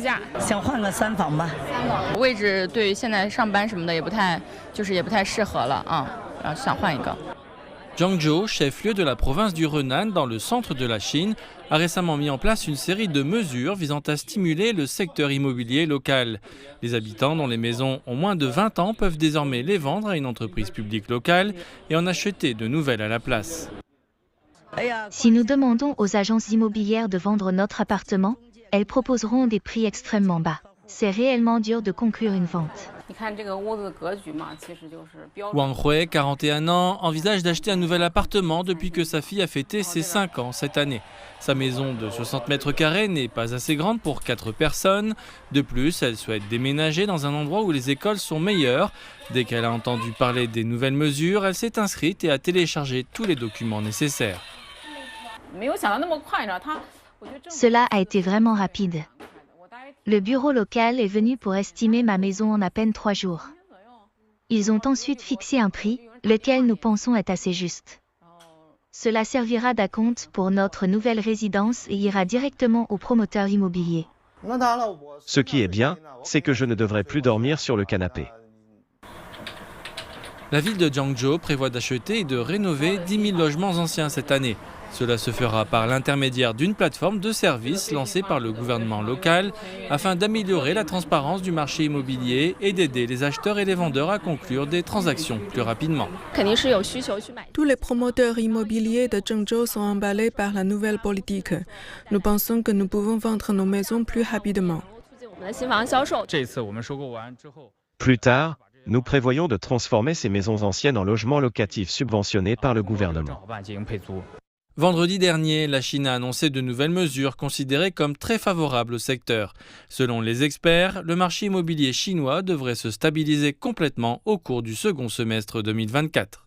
价。想换个3房吧。位置对于现在上班什么的也不太适合了啊，然后想换一个。Guangzhou, chef-lieu de la province du Henan dans le centre de la Chine, a récemment mis en place une série de mesures visant à stimuler le secteur immobilier local. Les habitants dont les maisons ont moins de 20 ans peuvent désormais les vendre à une entreprise publique locale et en acheter de nouvelles à la place. Si nous demandons aux agences immobilières de vendre notre appartement, elles proposeront des prix extrêmement bas. C'est réellement dur de conclure une vente. Wang Hui, 41 ans, envisage d'acheter un nouvel appartement depuis que sa fille a fêté ses 5 ans cette année. Sa maison de 60 mètres carrés n'est pas assez grande pour 4 personnes. De plus, elle souhaite déménager dans un endroit où les écoles sont meilleures. Dès qu'elle a entendu parler des nouvelles mesures, elle s'est inscrite et a téléchargé tous les documents nécessaires. Cela a été vraiment rapide. Le bureau local est venu pour estimer ma maison en à peine 3 jours. Ils ont ensuite fixé un prix, lequel nous pensons est assez juste. Cela servira d'acompte pour notre nouvelle résidence et ira directement au promoteur immobilier. Ce qui est bien, c'est que je ne devrais plus dormir sur le canapé. La ville de Guangzhou prévoit d'acheter et de rénover 10 000 logements anciens cette année. Cela se fera par l'intermédiaire d'une plateforme de services lancée par le gouvernement local afin d'améliorer la transparence du marché immobilier et d'aider les acheteurs et les vendeurs à conclure des transactions plus rapidement. Tous les promoteurs immobiliers de Guangzhou sont emballés par la nouvelle politique. Nous pensons que nous pouvons vendre nos maisons plus rapidement. Plus tard, nous prévoyons de transformer ces maisons anciennes en logements locatifs subventionnés par le gouvernement. Vendredi dernier, la Chine a annoncé de nouvelles mesures considérées comme très favorables au secteur. Selon les experts, le marché immobilier chinois devrait se stabiliser complètement au cours du second semestre 2024.